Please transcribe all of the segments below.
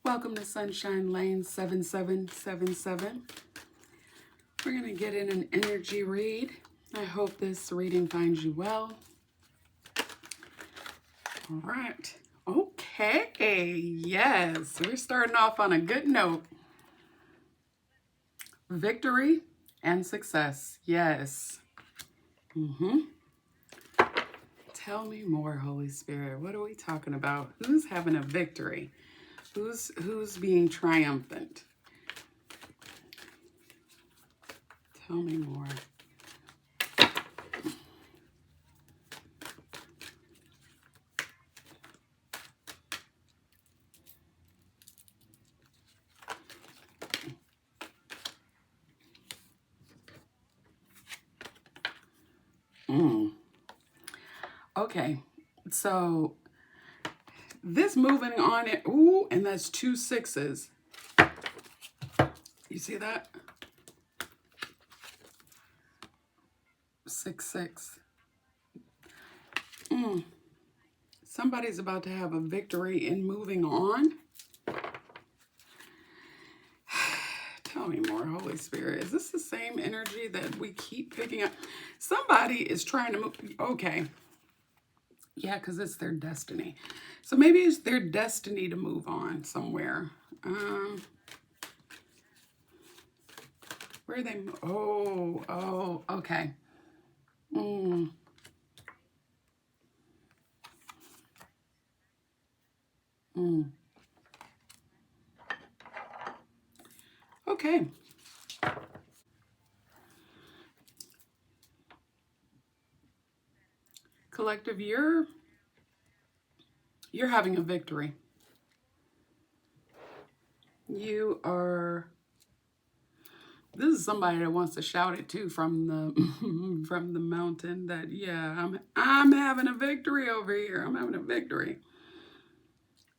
Welcome to SunshineLaine7777. We're going to get in an energy read. I hope this reading finds you well. All right. Okay. Yes, we're starting off on a good note. Victory and success. Yes. Tell me more, Holy Spirit. What are we talking about? Who's having a victory? Who's being triumphant? Tell me more. Okay, so this moving on it, ooh, and that's 2 6s. You see that? 6 6. Somebody's about to have a victory in moving on. Tell me more, Holy Spirit. Is this the same energy that we keep picking up? Somebody is trying to move. Okay. Yeah, because it's their destiny. So maybe it's their destiny to move on somewhere. Where are they? Oh, okay. Okay. Collective, you're having a victory. You are. This is somebody that wants to shout it too from the from the mountain. That yeah, I'm having a victory over here. I'm having a victory.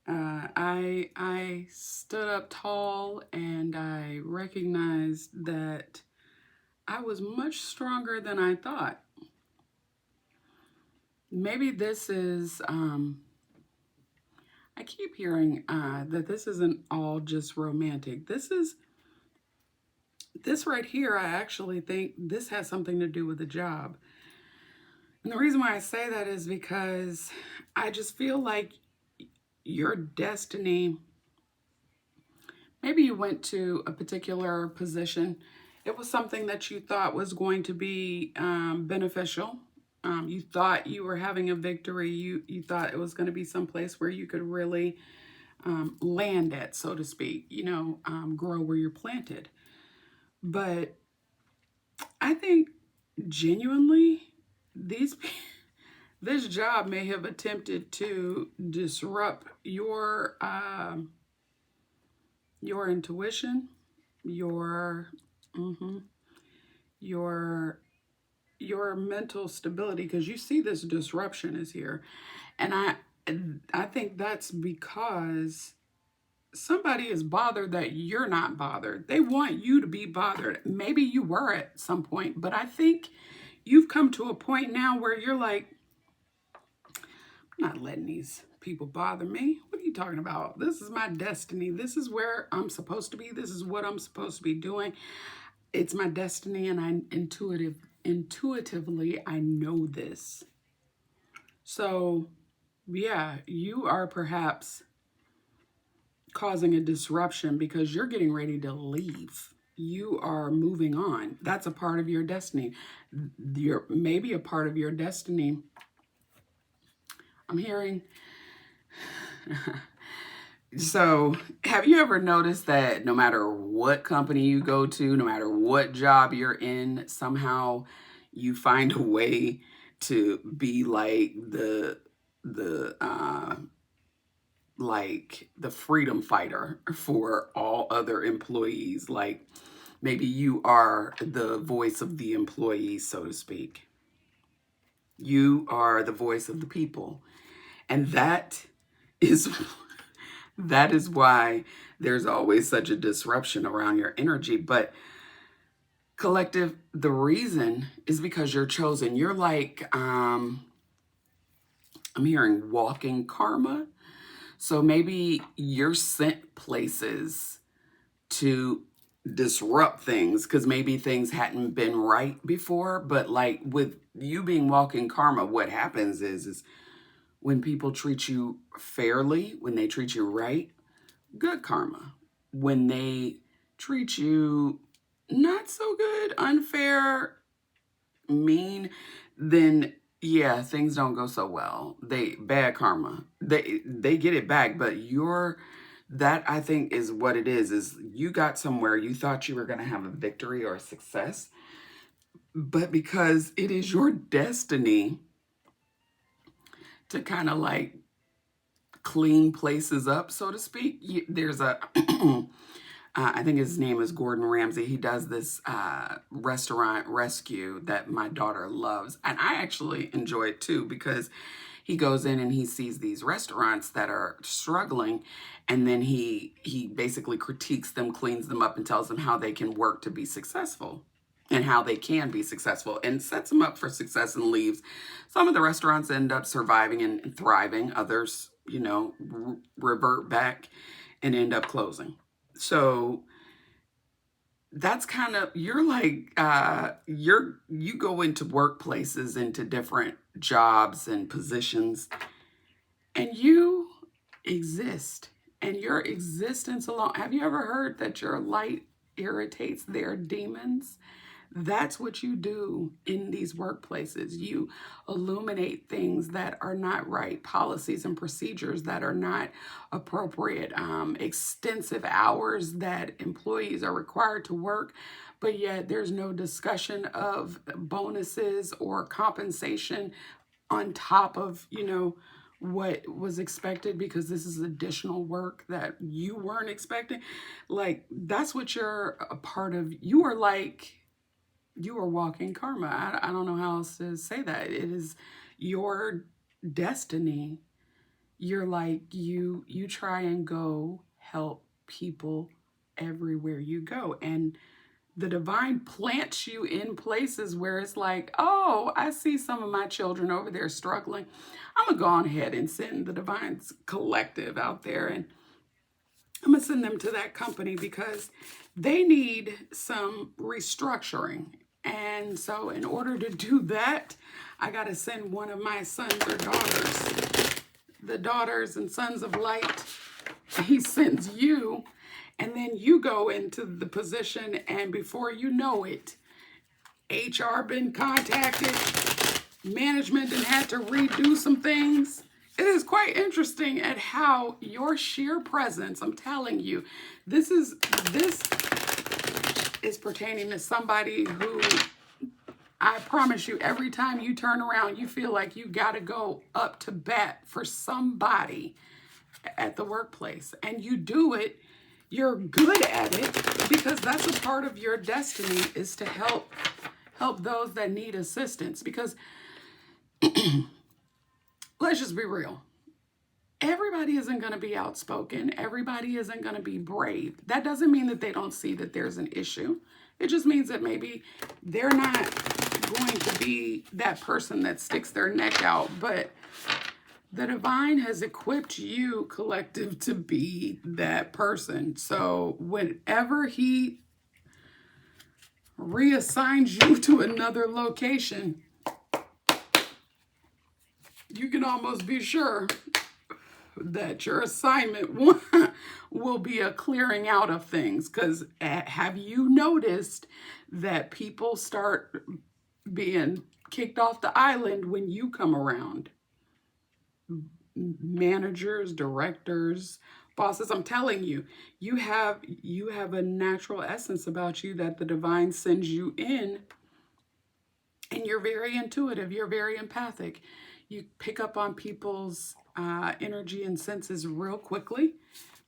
I stood up tall and I recognized that I was much stronger than I thought. Maybe this is, I keep hearing that this isn't all just romantic. This right here, I actually think this has something to do with the job. And the reason why I say that is because I just feel like your destiny, maybe you went to a particular position. It was something that you thought was going to be beneficial. You thought you were having a victory. You thought it was going to be someplace where you could really land at, so to speak, grow where you're planted. But I think genuinely this job may have attempted to disrupt your intuition, your mental stability, because you see this disruption is here. And I think that's because somebody is bothered that you're not bothered. They want you to be bothered. Maybe you were at some point, but I think you've come to a point now where you're like, I'm not letting these people bother me. What are you talking about? This is my destiny. This is where I'm supposed to be. This is what I'm supposed to be doing. It's my destiny, and I intuitively I know this. So yeah, you are perhaps causing a disruption because you're getting ready to leave. You are moving on. That's a part of your destiny. Maybe a part of your destiny. I'm hearing. So have you ever noticed that no matter what company you go to, no matter what job you're in, somehow you find a way to be like the freedom fighter for all other employees? Like maybe you are the voice of the employees, so to speak. You are the voice of the people. And that is why there's always such a disruption around your energy. But collective, the reason is because you're chosen. You're like, I'm hearing walking karma. So maybe you're sent places to disrupt things because maybe things hadn't been right before. But like with you being walking karma, what happens is when people treat you fairly, when they treat you right, good karma. When they treat you not so good, unfair, mean, then yeah, things don't go so well. They bad karma. They get it back, but that I think is what it is you got somewhere you thought you were going to have a victory or a success, but because it is your destiny to kind of like clean places up, so to speak. There's a I think his name is Gordon Ramsay. He does this restaurant rescue that my daughter loves. And I actually enjoy it too because he goes in and he sees these restaurants that are struggling. And then he basically critiques them, cleans them up, and tells them how they can work to be successful and how they can be successful and sets them up for success and leaves. Some of the restaurants end up surviving and thriving. Others, revert back and end up closing. So that's kind of, you're like, you go into workplaces, into different jobs and positions, and you exist. And your existence alone, have you ever heard that your light irritates their demons? That's what you do in these workplaces. You illuminate things that are not right, policies and procedures that are not appropriate, extensive hours that employees are required to work, but yet there's no discussion of bonuses or compensation on top of, what was expected because this is additional work that you weren't expecting. Like, that's what you're a part of. You are walking karma. I don't know how else to say that. It is your destiny. You're like, you try and go help people everywhere you go. And the divine plants you in places where it's like, oh, I see some of my children over there struggling. I'm going to go on ahead and send the divine's collective out there, and I'm going to send them to that company because they need some restructuring. And so in order to do that, I got to send one of my sons or daughters, the daughters and sons of light. He sends you, and then you go into the position, and before you know it, HR been contacted, management and had to redo some things. It is quite interesting at how your sheer presence, I'm telling you, this is pertaining to somebody who, I promise you, every time you turn around, you feel like you got to go up to bat for somebody at the workplace. And you do it, you're good at it, because that's a part of your destiny, is to help those that need assistance. Because let's just be real. Everybody isn't going to be outspoken. Everybody isn't going to be brave. That doesn't mean that they don't see that there's an issue. It just means that maybe they're not going to be that person that sticks their neck out. But the divine has equipped you, collective, to be that person. So whenever he reassigns you to another location, you can almost be sure that your assignment will be a clearing out of things. Because have you noticed that people start being kicked off the island when you come around? Managers, directors, bosses, I'm telling you, you have a natural essence about you that the divine sends you in, and you're very intuitive, you're very empathic. You pick up on people's energy and senses real quickly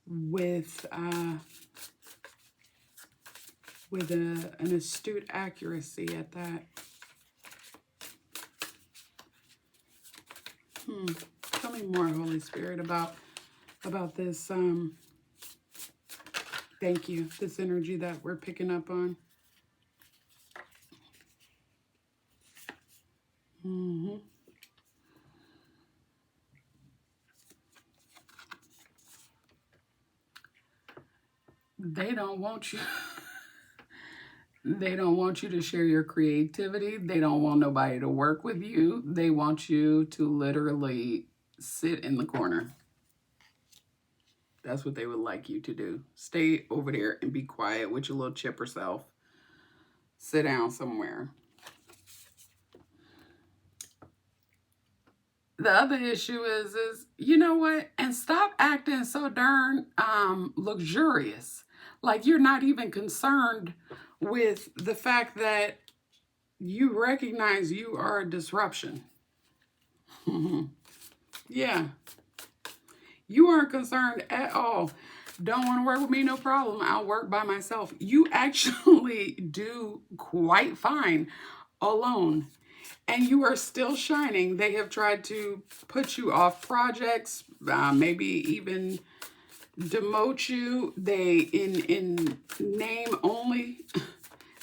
with an astute accuracy at that. Tell me more, Holy Spirit, about this. Thank you. This energy that we're picking up on. They don't want you. They don't want you to share your creativity. They don't want nobody to work with you. They want you to literally sit in the corner. That's what they would like you to do. Stay over there and be quiet with your little chipper self. Sit down somewhere. The other issue is you know what? And stop acting so darn luxurious. Like you're not even concerned with the fact that you recognize you are a disruption. Yeah. You aren't concerned at all. Don't want to work with me? No problem. I'll work by myself. You actually do quite fine alone. And you are still shining. They have tried to put you off projects, maybe even demote you. They, in name only,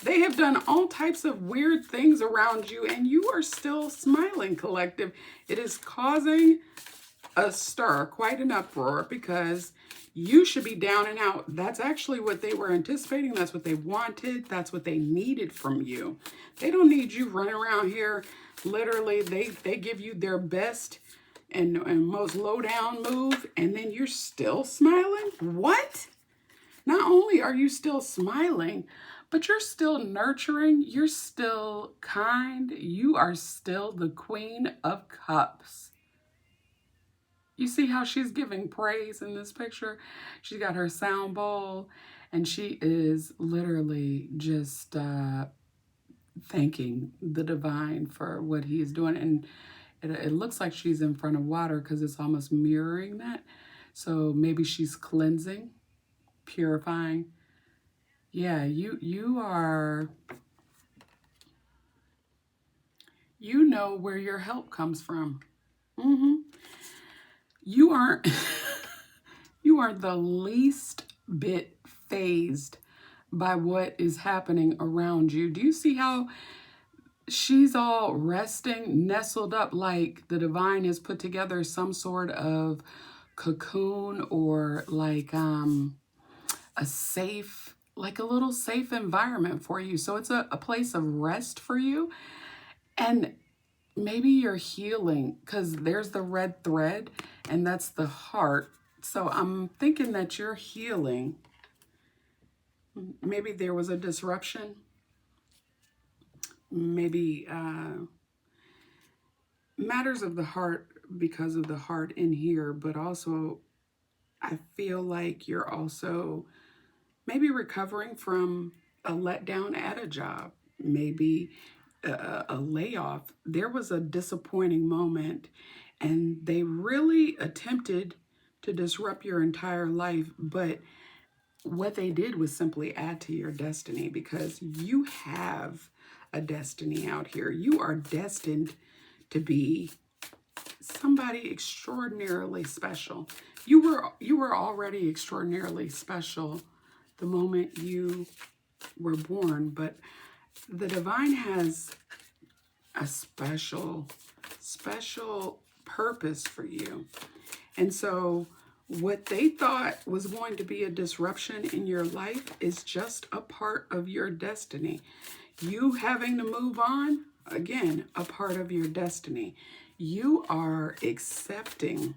they have done all types of weird things around you, and you are still smiling, collective. It is causing a stir, quite an uproar, because you should be down and out. That's actually what they were anticipating. That's what they wanted. That's what they needed from you. They don't need you running around here. Literally, they give you their best and most low down move, and then you're still smiling? What? Not only are you still smiling, but you're still nurturing. You're still kind. You are still the Queen of Cups. You see how she's giving praise in this picture? She's got her sound bowl, and she is literally just thanking the divine for what he is doing. And it looks like she's in front of water because it's almost mirroring that. So maybe she's cleansing, purifying. Yeah, you are, you know where your help comes from. You aren't you are the least bit phased by what is happening around you. Do you see how she's all resting, nestled up, like the divine has put together some sort of cocoon, or like a safe, like a little safe environment for you. So it's a place of rest for you. And maybe you're healing because there's the red thread, and that's the heart. So I'm thinking that you're healing. Maybe there was a disruption. Maybe matters of the heart because of the heart in here, but also I feel like you're also maybe recovering from a letdown at a job, maybe a layoff. There was a disappointing moment, and they really attempted to disrupt your entire life, but what they did was simply add to your destiny, because you have a destiny out here. You are destined to be somebody extraordinarily special. You were already extraordinarily special the moment you were born, but the divine has a special purpose for you. And so what they thought was going to be a disruption in your life is just a part of your destiny. You having to move on, again, a part of your destiny. You are accepting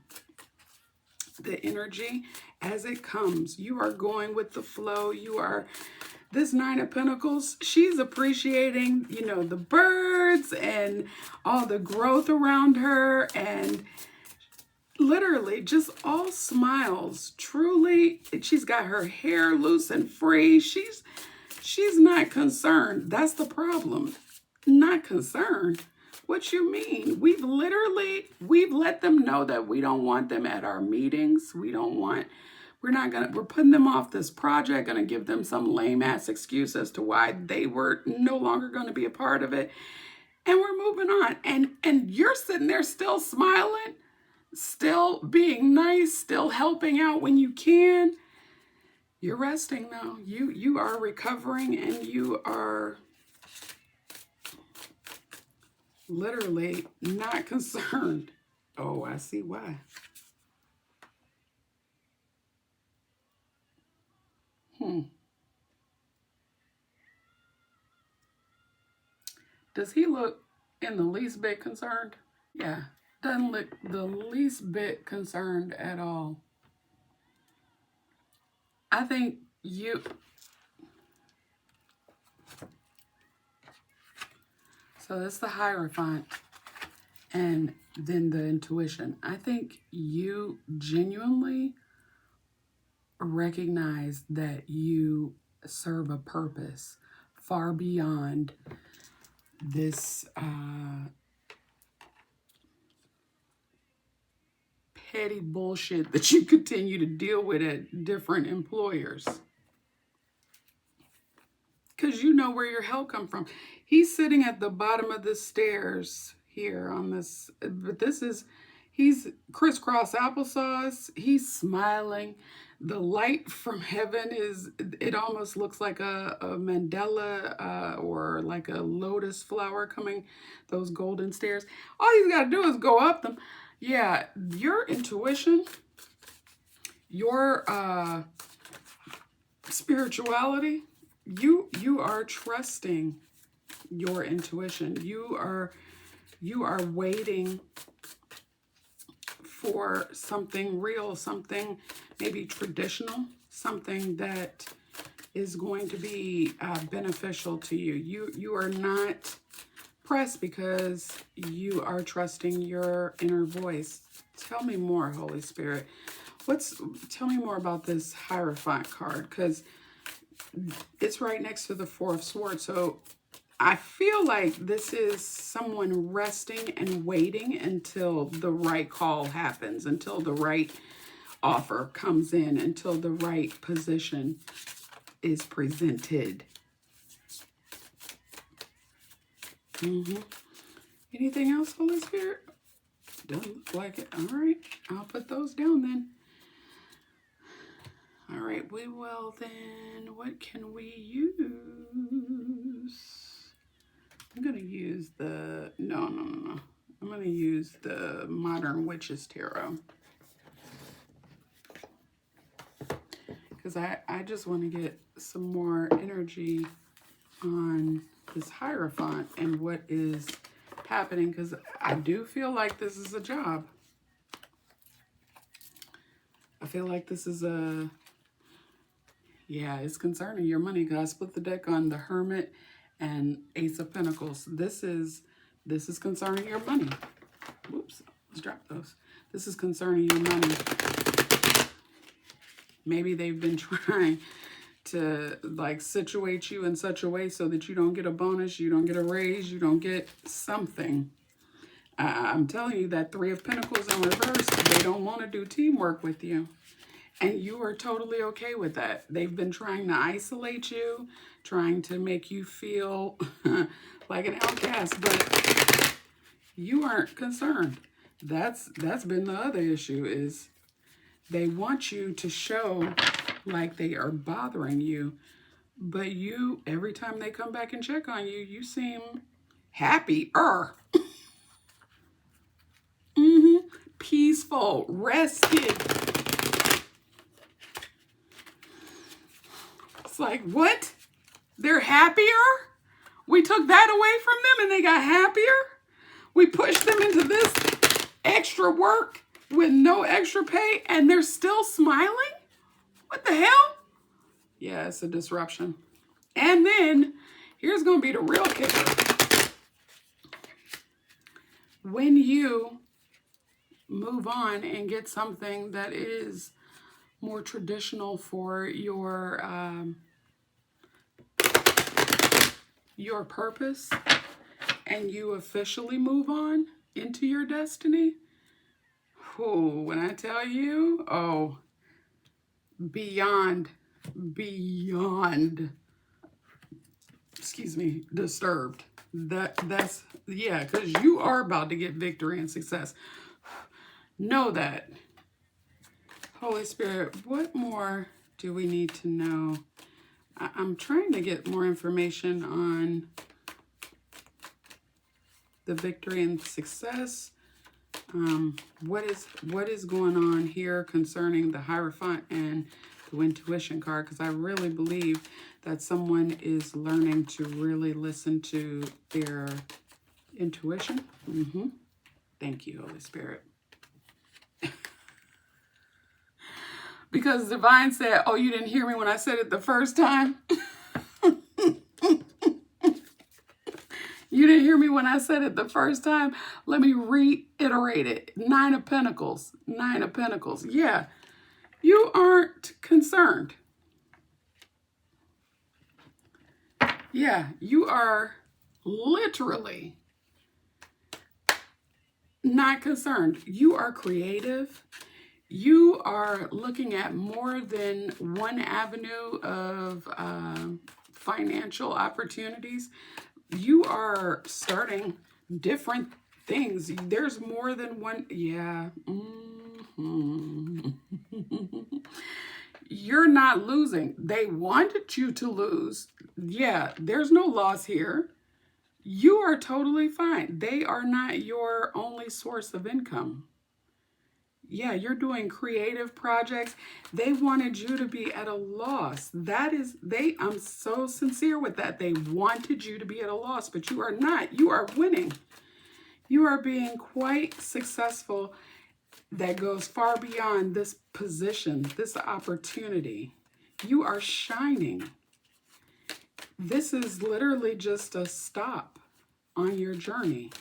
the energy as it comes. You are going with the flow. You are, this Nine of Pentacles, she's appreciating, you know, the birds and all the growth around her, and literally just all smiles. Truly, she's got her hair loose and free. She's not concerned. That's the problem. Not concerned. What you mean? We've let them know that we don't want them at our meetings. We're putting them off this project, gonna give them some lame ass excuse as to why they were no longer gonna be a part of it. And we're moving on. And you're sitting there still smiling, still being nice, still helping out when you can. You're resting though. You are recovering, and you are literally not concerned. Oh, I see why. Does he look in the least bit concerned? Yeah, doesn't look the least bit concerned at all. I think you... So that's the Hierophant and then the intuition. I think you genuinely recognize that you serve a purpose far beyond this petty bullshit that you continue to deal with at different employers. Because you know where your help come from. He's sitting at the bottom of the stairs here on this, but he's crisscross applesauce. He's smiling. The light from heaven it almost looks like a mandala or like a lotus flower coming, those golden stairs. All he's got to do is go up them. Yeah, your intuition, your spirituality, you are trusting your intuition. You are waiting for something real, something maybe traditional, something that is going to be beneficial to you. You are not pressed because you are trusting your inner voice. Tell me more, Holy Spirit. Tell me more about this Hierophant card, because it's right next to the Four of Swords. So I feel like this is someone resting and waiting until the right call happens, until the right offer comes in, until the right position is presented. Anything else, Holy Spirit? Doesn't look like it. All right, I'll put those down then. All right, we will then, what can we use? I'm going to use the, no. I'm going to use the Modern Witches Tarot. Because I just want to get some more energy on this Hierophant and what is happening. Because I do feel like this is a job. I feel like this is a... Yeah, it's concerning your money, because I split the deck on the Hermit and Ace of Pentacles. This is concerning your money. Whoops, let's drop those. This is concerning your money. Maybe they've been trying to like situate you in such a way so that you don't get a bonus, you don't get a raise, you don't get something. I'm telling you that Three of Pentacles in reverse, they don't want to do teamwork with you. And you are totally okay with that. They've been trying to isolate you, trying to make you feel like an outcast, but you aren't concerned. That's been the other issue, is they want you to show like they are bothering you, but you, every time they come back and check on you, you seem happier. Peaceful, rested. Like, what? They're happier? We took that away from them and they got happier? We pushed them into this extra work with no extra pay and they're still smiling? What the hell? Yeah, it's a disruption. And then, here's going to be the real kicker. When you move on and get something that is more traditional for your purpose, and you officially move on into your destiny, when I tell you, beyond, excuse me, disturbed. That's, yeah, because you are about to get victory and success. Know that. Holy Spirit, what more do we need to know? I'm trying to get more information on the victory and success. What is going on here concerning the Hierophant and the Intuition card? Because I really believe that someone is learning to really listen to their intuition. Thank you, Holy Spirit. Because Divine said, oh, you didn't hear me when I said it the first time? You didn't hear me when I said it the first time? Let me reiterate it. 9 of Pentacles. 9 of Pentacles. Yeah, you aren't concerned. Yeah, you are literally not concerned. You are creative. You are looking at more than one avenue of financial opportunities. You are starting different things. There's more than one. Yeah. You're not losing. They wanted you to lose. Yeah, there's no loss here. You are totally fine. They are not your only source of income. Yeah, you're doing creative projects. They wanted you to be at a loss. I'm so sincere with that. They wanted you to be at a loss, but you are not. You are winning. You are being quite successful. That goes far beyond this position, this opportunity. You are shining. This is literally just a stop on your journey.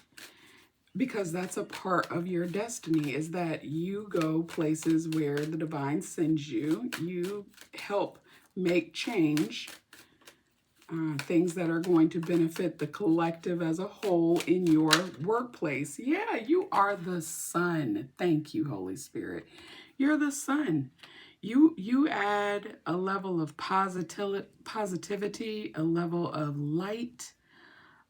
Because that's a part of your destiny, is that you go places where the divine sends you. You help make change, things that are going to benefit the collective as a whole in your workplace. Yeah, you are the sun. Thank you, Holy Spirit. You're the sun. You add a level of positivity, a level of light,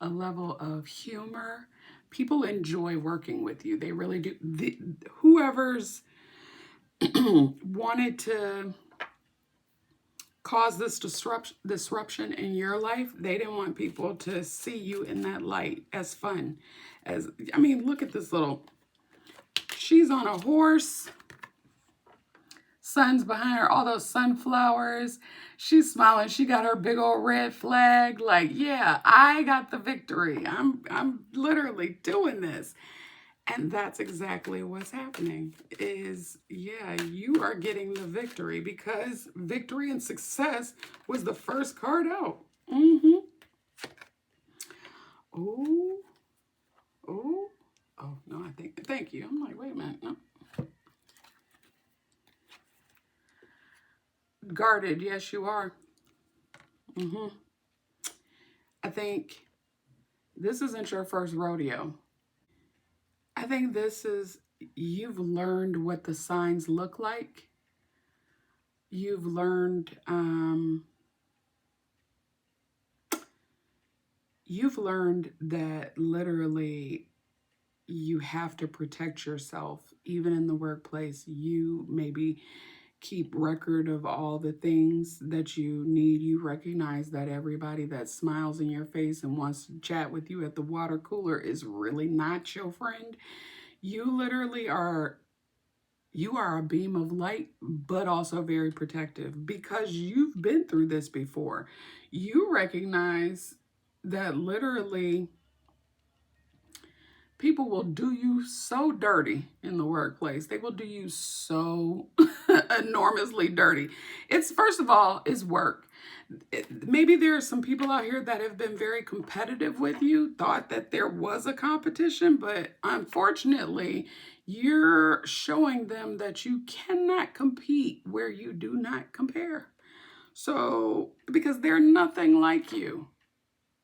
a level of humor. People enjoy working with you. They really do. Whoever's wanted to cause this disruption in your life, they didn't want people to see you in that light as fun. I mean, look at this she's on a horse. Sun's behind her, all those sunflowers. She's smiling. She got her big old red flag. Like, yeah, I got the victory. I'm literally doing this. And that's exactly what's happening is, yeah, you are getting the victory because victory and success was the first card out. Oh, no, thank you. I'm like, wait a minute. No. Guarded, yes, you are. I think this isn't your first rodeo. I think you've learned what the signs look like. You've learned, that literally you have to protect yourself, even in the workplace. You maybe keep record of all the things that you need. You recognize that everybody that smiles in your face and wants to chat with you at the water cooler is really not your friend. You literally are a beam of light, but also very protective because you've been through this before. You recognize that literally people will do you so dirty in the workplace. They will do you so enormously dirty. First of all, it's work. Maybe there are some people out here that have been very competitive with you, thought that there was a competition, but unfortunately, you're showing them that you cannot compete where you do not compare. So, because they're nothing like you.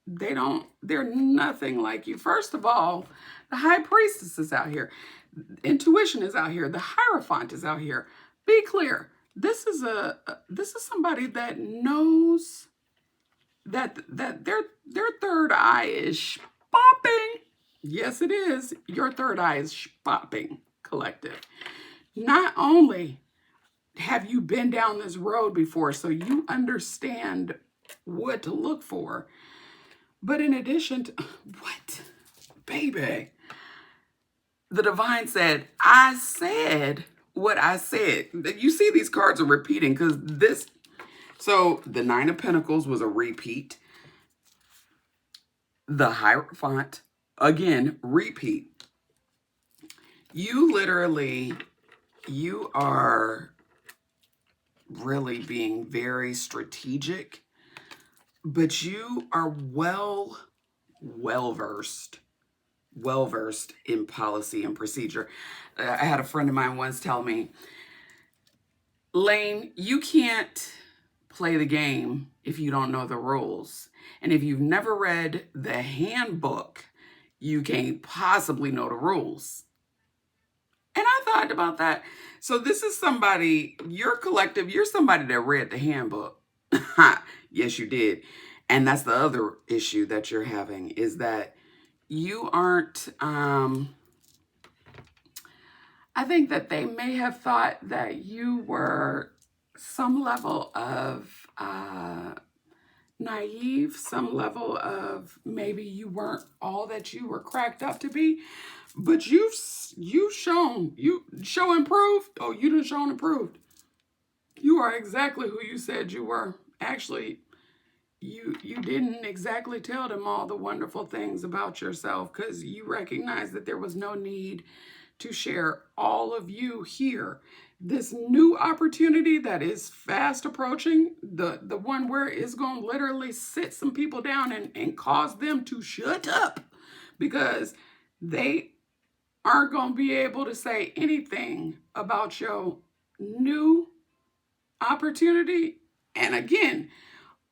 They're nothing like you. First of all, the High Priestess is out here. Intuition is out here. The Hierophant is out here. Be clear. This is somebody that knows that their third eye is popping. Yes, it is. Your third eye is popping, collective. Not only have you been down this road before, so you understand what to look for, but in addition to, what? Baby. the divine said, I said what I said. You see these cards are repeating because this, so the Nine of Pentacles was a repeat. The Hierophant, again, repeat. You literally, you are really being very strategic, but you are well-versed in policy and procedure. I had a friend of mine once tell me, Laine, you can't play the game if you don't know the rules. And if you've never read the handbook, you can't possibly know the rules. And I thought about that. So this is somebody, your collective, you're somebody that read the handbook. Yes, you did. And that's the other issue that you're having, is that you aren't, I think that they may have thought that you were some level of naive, some level of maybe you weren't all that you were cracked up to be, but you show improved. Oh, you done shown improved. You are exactly who you said you were. Actually, you didn't exactly tell them all the wonderful things about yourself because you recognized that there was no need to share all of you here. This new opportunity that is fast approaching, the one where it's going to literally sit some people down and cause them to shut up because they aren't going to be able to say anything about your new opportunity. And again,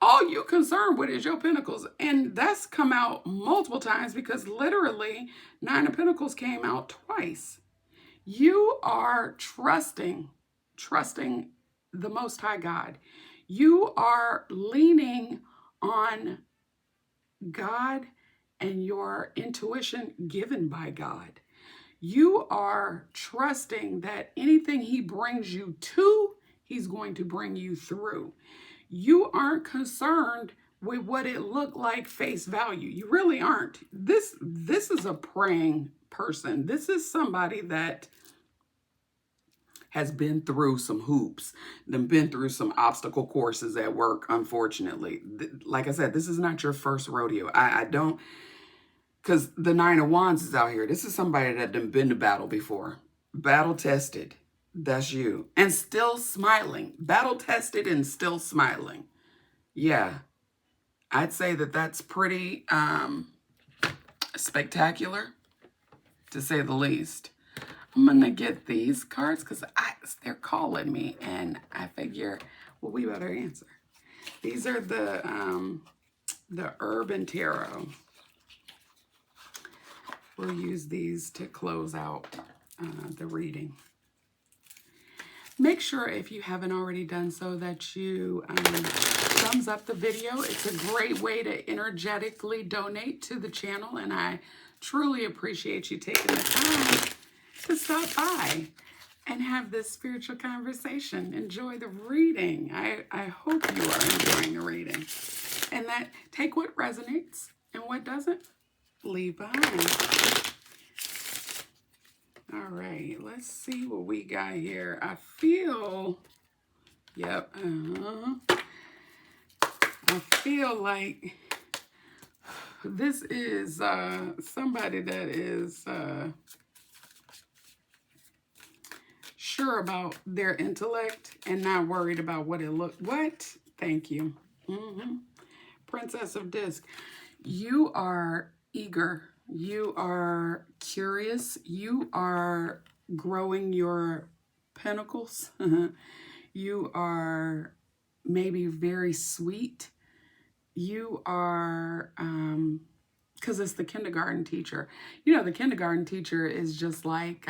all you're concerned with is your Pentacles. And that's come out multiple times because literally Nine of Pentacles came out twice. You are trusting the Most High God. You are leaning on God and your intuition given by God. You are trusting that anything He brings you to, He's going to bring you through. You aren't concerned with what it looked like face value. You really aren't. This is a praying person. This is somebody that has been through some hoops, been through some obstacle courses at work, unfortunately. Like I said, this is not your first rodeo. I don't, because the Nine of Wands is out here. This is somebody that done been to battle before. Battle tested. That's you. And still smiling. Battle tested and still smiling. Yeah. I'd say that that's pretty spectacular, to say the least. I'm going to get these cards because they're calling me. And I figure, well, we better answer. These are the Urban Tarot. We'll use these to close out the reading. Make sure, if you haven't already done so, that you thumbs up the video. It's a great way to energetically donate to the channel, and I truly appreciate you taking the time to stop by and have this spiritual conversation. Enjoy the reading. I hope you are enjoying the reading. And that take what resonates and what doesn't, leave behind. All right, let's see what we got here. I feel, yep, I feel like this is somebody that is sure about their intellect and not worried about what it looked. What? Thank you. Princess of Disc. You are eager. You are curious. You are growing your pentacles. You are maybe very sweet. You are, because it's the kindergarten teacher. You know, the kindergarten teacher is just like,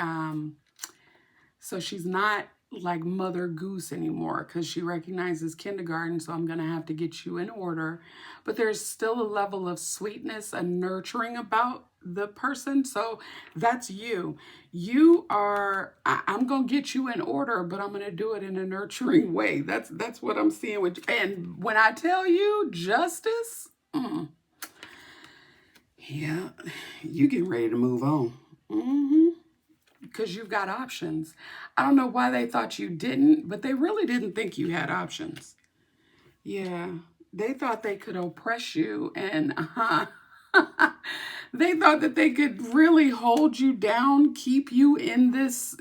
so she's not like Mother Goose anymore because she recognizes kindergarten, so I'm going to have to get you in order. But there's still a level of sweetness and nurturing about the person. So that's you. You are, I'm going to get you in order, but I'm going to do it in a nurturing way. That's what I'm seeing with you. And when I tell you justice, yeah, you getting ready to move on. because you've got options. I don't know why they thought you didn't, but they really didn't think you had options. Yeah, they thought they could oppress you and they thought that they could really hold you down, keep you in this,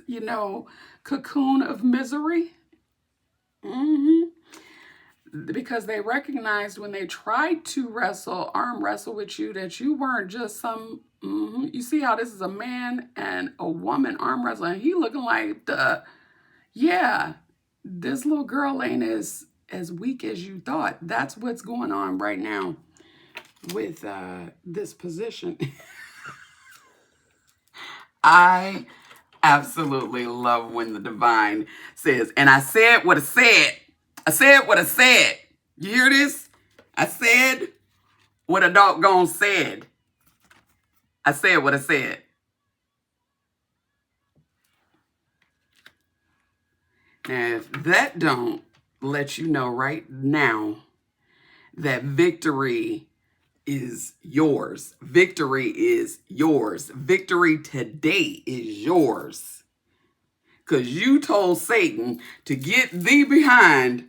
cocoon of misery. hmm Because they recognized when they tried to arm wrestle with you, that you weren't just some. You see how this is a man and a woman arm wrestling? He looking like yeah, this little girl ain't as weak as you thought. That's what's going on right now with this position. I absolutely love when the divine says, and I said what I said. I said what I said. You hear this? I said what I doggone said. I said what I said. Now, if that don't let you know right now that victory is yours. Victory is yours. Victory today is yours. Because you told Satan to get thee behind.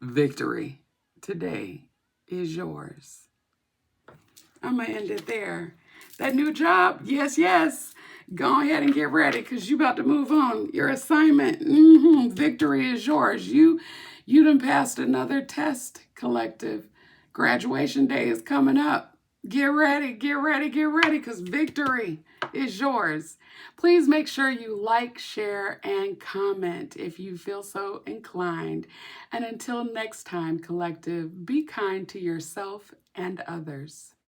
Victory today is yours. I'm going to end it there. That new job, yes, yes. Go ahead and get ready because you about to move on. Your assignment, victory is yours. You done passed another test, collective. Graduation day is coming up. Get ready, get ready, get ready because victory is yours. Please make sure you like, share, and comment if you feel so inclined. And until next time, collective, be kind to yourself and others.